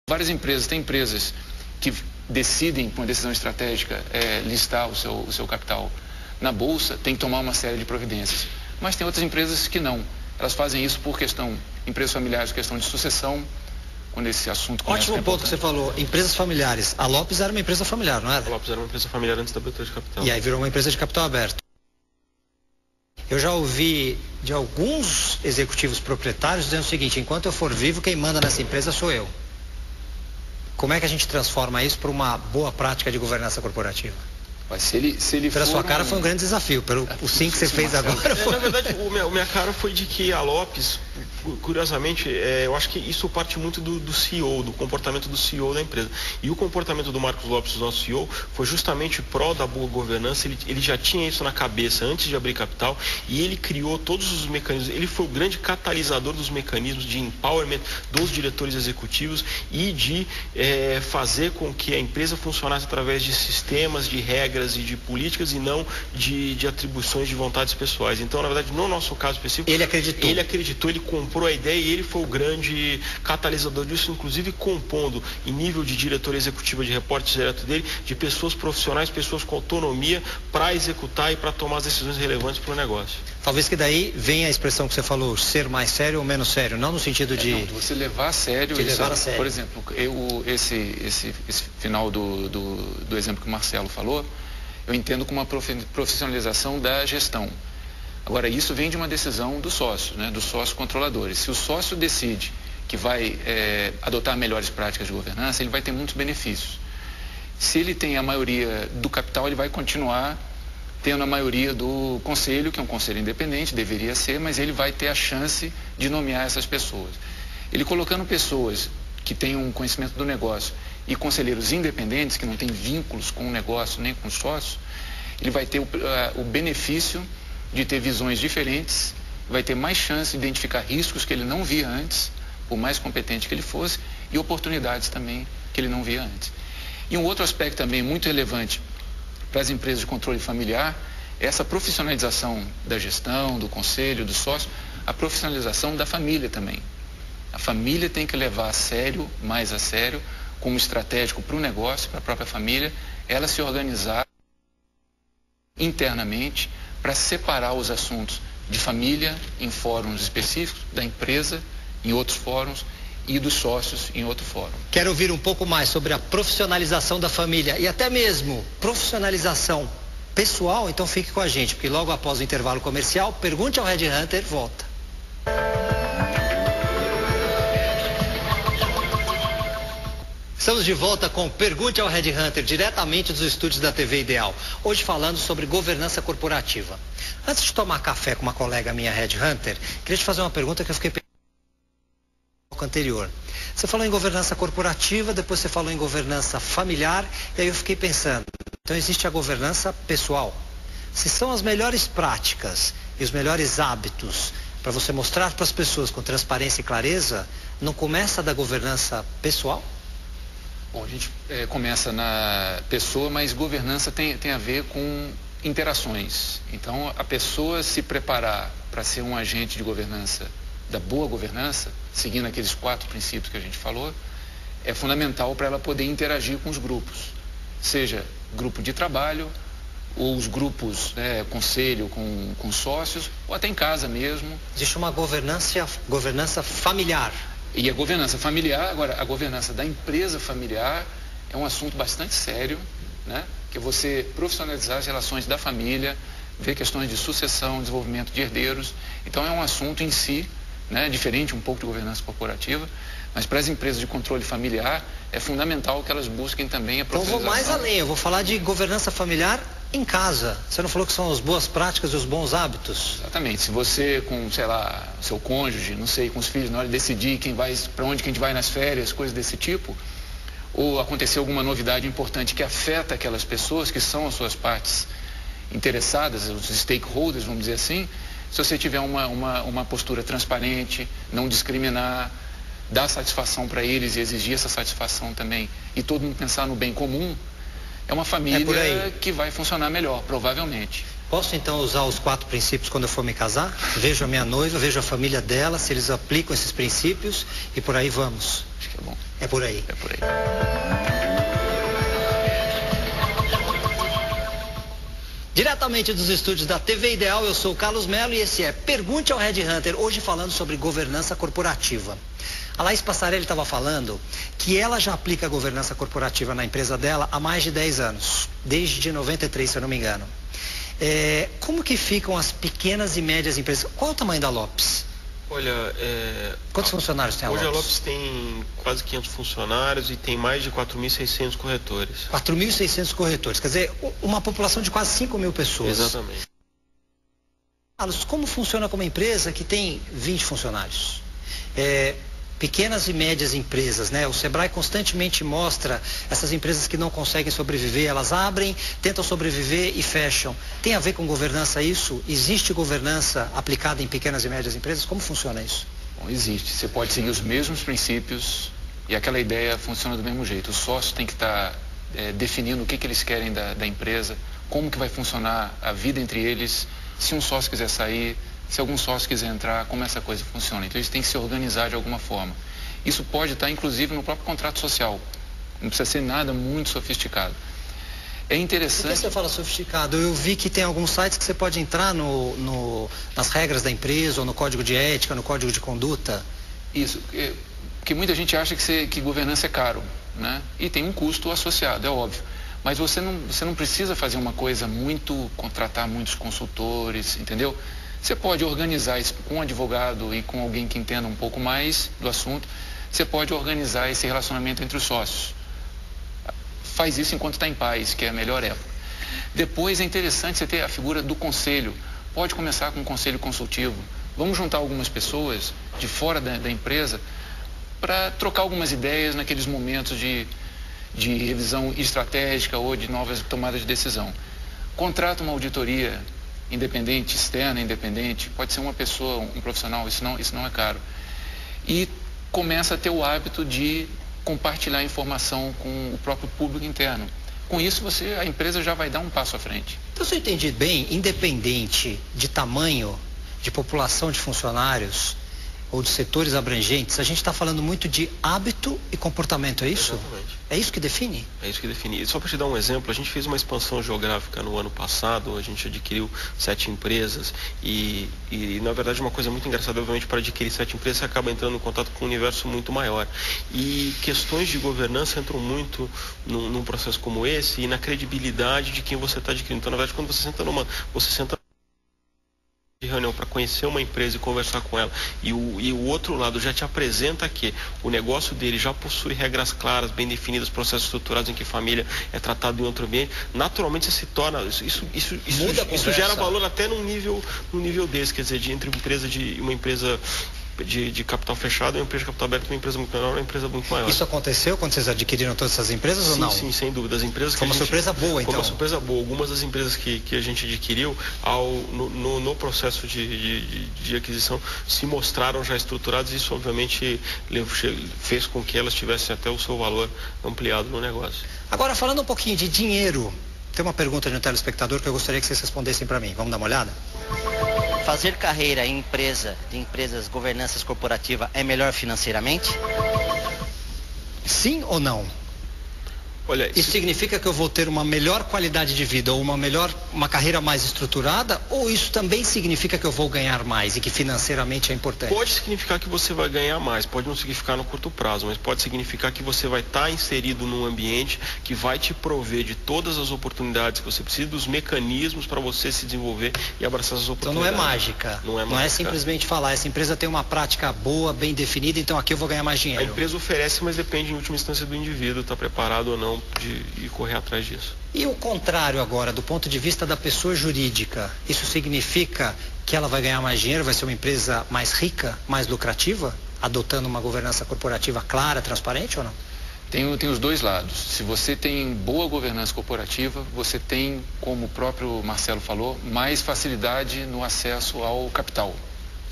Várias empresas, tem empresas que decidem, com uma decisão estratégica, listar o seu capital na Bolsa, tem que tomar uma série de providências. Mas tem outras empresas que não. Elas fazem isso por questão, empresas familiares, questão de sucessão, quando esse assunto começa. Ótimo ponto que você falou, empresas familiares. A Lopes era uma empresa familiar, não era? A Lopes era uma empresa familiar antes da abertura de capital. E aí virou uma empresa de capital aberto. Eu já ouvi de alguns executivos proprietários dizendo o seguinte: enquanto eu for vivo, quem manda nessa empresa sou eu. Como é que a gente transforma isso para uma boa prática de governança corporativa? Mas se ele Pela sua cara foi um grande desafio, pelo o sim que você fez agora. Na verdade, minha cara foi de que a Lopes, curiosamente, eu acho que isso parte muito do CEO, do comportamento do CEO da empresa. E o comportamento do Marcos Lopes, nosso CEO, foi justamente pró da boa governança. Ele já tinha isso na cabeça antes de abrir capital e ele criou todos os mecanismos. Ele foi o grande catalisador dos mecanismos de empowerment dos diretores executivos e de fazer com que a empresa funcionasse através de sistemas, de regras e de políticas e não de atribuições de vontades pessoais. Então, na verdade, no nosso caso específico, ele acreditou, ele comprou a ideia e ele foi o grande catalisador disso, inclusive compondo em nível de diretor executivo, de reporte direto dele, de pessoas profissionais, pessoas com autonomia para executar e para tomar as decisões relevantes para o negócio. Talvez que daí venha a expressão que você falou, ser mais sério ou menos sério, não no sentido de... Não, você levar a sério. Levar a sério. Por exemplo, esse final do exemplo que o Marcelo falou, eu entendo como uma profissionalização da gestão. Agora, isso vem de uma decisão do sócio, né, dos sócios controladores. Se o sócio decide que vai adotar melhores práticas de governança, ele vai ter muitos benefícios. Se ele tem a maioria do capital, ele vai continuar tendo a maioria do conselho, que é um conselho independente, deveria ser, mas ele vai ter a chance de nomear essas pessoas. Ele colocando pessoas que têm um conhecimento do negócio e conselheiros independentes, que não têm vínculos com o negócio nem com os sócios, ele vai ter o benefício de ter visões diferentes, vai ter mais chance de identificar riscos que ele não via antes, por mais competente que ele fosse, e oportunidades também que ele não via antes. E um outro aspecto também muito relevante para as empresas de controle familiar é essa profissionalização da gestão, do conselho, do sócio, a profissionalização da família também. A família tem que levar a sério, mais a sério, como estratégico para o negócio, para a própria família, ela se organizar internamente para separar os assuntos de família em fóruns específicos, da empresa em outros fóruns e dos sócios em outro fórum. Quero ouvir um pouco mais sobre a profissionalização da família e até mesmo profissionalização pessoal, então fique com a gente, porque logo após o intervalo comercial, Pergunte ao Red Hunter volta. Estamos de volta com Pergunte ao Red Hunter, diretamente dos estúdios da TV Ideal. Hoje falando sobre governança corporativa. Antes de tomar café com uma colega minha, Red Hunter, queria te fazer uma pergunta que eu fiquei pensando no anterior. Você falou em governança corporativa, depois você falou em governança familiar, e aí eu fiquei pensando, então existe a governança pessoal. Se são as melhores práticas e os melhores hábitos para você mostrar para as pessoas com transparência e clareza, não começa da governança pessoal? Bom, a gente começa na pessoa, mas governança tem a ver com interações. Então, a pessoa se preparar para ser um agente de governança, da boa governança, seguindo aqueles 4 princípios que a gente falou, é fundamental para ela poder interagir com os grupos, seja grupo de trabalho, ou os grupos, conselho com sócios, ou até em casa mesmo. Existe uma governança familiar. E a governança familiar, agora, a governança da empresa familiar é um assunto bastante sério, né? Que é você profissionalizar as relações da família, ver questões de sucessão, desenvolvimento de herdeiros. Então, é um assunto em si, né? Diferente um pouco de governança corporativa, mas para as empresas de controle familiar é fundamental que elas busquem também a profissionalização. Então, vou mais além, eu vou falar de governança familiar em casa. Você não falou que são as boas práticas e os bons hábitos? Exatamente. Se você com, sei lá, seu cônjuge, não sei, com os filhos, na hora de decidir para onde que a gente vai nas férias, coisas desse tipo, ou acontecer alguma novidade importante que afeta aquelas pessoas que são as suas partes interessadas, os stakeholders, vamos dizer assim, se você tiver uma postura transparente, não discriminar, dar satisfação para eles e exigir essa satisfação também, e todo mundo pensar no bem comum, é uma família que vai funcionar melhor, provavelmente. Posso então usar os 4 princípios quando eu for me casar? Vejo a minha noiva, vejo a família dela, se eles aplicam esses princípios e por aí vamos. Acho que é bom. É por aí. É por aí. Diretamente dos estúdios da TV Ideal, eu sou o Carlos Melo e esse é Pergunte ao Red Hunter, hoje falando sobre governança corporativa. A Laís Passarelli estava falando que ela já aplica a governança corporativa na empresa dela há mais de 10 anos, desde 93, se eu não me engano. Como que ficam as pequenas e médias empresas? Qual é o tamanho da Lopes? Olha, quantos funcionários tem a Lopes? Hoje a Lopes tem quase 500 funcionários e tem mais de 4.600 corretores. 4.600 corretores, quer dizer, uma população de quase 5 mil pessoas. Exatamente. Carlos, como funciona como empresa que tem 20 funcionários? Pequenas e médias empresas, né? O Sebrae constantemente mostra essas empresas que não conseguem sobreviver, elas abrem, tentam sobreviver e fecham. Tem a ver com governança isso? Existe governança aplicada em pequenas e médias empresas? Como funciona isso? Bom, existe. Você pode seguir os mesmos princípios e aquela ideia funciona do mesmo jeito. Os sócios têm que estar definindo o que eles querem da empresa, como que vai funcionar a vida entre eles, se um sócio quiser sair, se algum sócio quiser entrar, como essa coisa funciona. Então eles têm que se organizar de alguma forma. Isso pode estar inclusive no próprio contrato social. Não precisa ser nada muito sofisticado. É interessante... Por que você fala sofisticado? Eu vi que tem alguns sites que você pode entrar nas regras da empresa, ou no código de ética, no código de conduta. Isso, porque muita gente acha que governança é caro, né? E tem um custo associado, é óbvio. Mas você não precisa fazer uma coisa contratar muitos consultores, entendeu? Você pode organizar isso com um advogado e com alguém que entenda um pouco mais do assunto. Você pode organizar esse relacionamento entre os sócios. Faz isso enquanto está em paz, que é a melhor época. Depois é interessante você ter a figura do conselho. Pode começar com um conselho consultivo. Vamos juntar algumas pessoas de fora da empresa para trocar algumas ideias naqueles momentos de revisão estratégica ou de novas tomadas de decisão. Contrata uma auditoria independente, externa, independente, pode ser uma pessoa, um profissional, isso não é caro. E começa a ter o hábito de compartilhar informação com o próprio público interno. Com isso, a empresa já vai dar um passo à frente. Então, se eu entendi bem, independente de tamanho, de população de funcionários ou de setores abrangentes, a gente está falando muito de hábito e comportamento, é isso? Exatamente. É isso que define? É isso que define. E só para te dar um exemplo, a gente fez uma expansão geográfica no ano passado, a gente adquiriu 7 empresas e na verdade uma coisa muito engraçada, obviamente, para adquirir 7 empresas você acaba entrando em contato com um universo muito maior. E questões de governança entram muito num processo como esse e na credibilidade de quem você está adquirindo. Então, na verdade, quando você senta de reunião para conhecer uma empresa e conversar com ela e o outro lado já te apresenta que o negócio dele já possui regras claras, bem definidas, processos estruturados em que família é tratada em outro ambiente, naturalmente você se torna isso gera valor até num nível desse, quer dizer, entre uma empresa de capital fechado, uma empresa de capital aberto, uma empresa muito menor, uma empresa muito maior. Isso aconteceu quando vocês adquiriram todas essas empresas ou não? Sim, sem dúvida. As empresas que foi uma surpresa boa, então? Foi uma surpresa boa. Algumas das empresas que a gente adquiriu, no processo de aquisição, se mostraram já estruturadas e isso, obviamente, fez com que elas tivessem até o seu valor ampliado no negócio. Agora, falando um pouquinho de dinheiro, tem uma pergunta de um telespectador que eu gostaria que vocês respondessem para mim. Vamos dar uma olhada? Fazer carreira em empresas governanças corporativa é melhor financeiramente? Sim ou não? Olha, isso significa que eu vou ter uma melhor qualidade de vida ou uma carreira mais estruturada, ou isso também significa que eu vou ganhar mais e que financeiramente é importante? Pode significar que você vai ganhar mais, pode não significar no curto prazo, mas pode significar que você vai estar inserido num ambiente que vai te prover de todas as oportunidades que você precisa, dos mecanismos para você se desenvolver e abraçar essas oportunidades. Então não é mágica. Não é simplesmente falar, essa empresa tem uma prática boa, bem definida, então aqui eu vou ganhar mais dinheiro. A empresa oferece, mas depende em última instância do indivíduo, estar preparado ou não de correr atrás disso. E o contrário agora, do ponto de vista da pessoa jurídica, isso significa que ela vai ganhar mais dinheiro, vai ser uma empresa mais rica, mais lucrativa, adotando uma governança corporativa clara, transparente ou não? Tem os dois lados. Se você tem boa governança corporativa, você tem, como o próprio Marcelo falou, mais facilidade no acesso ao capital.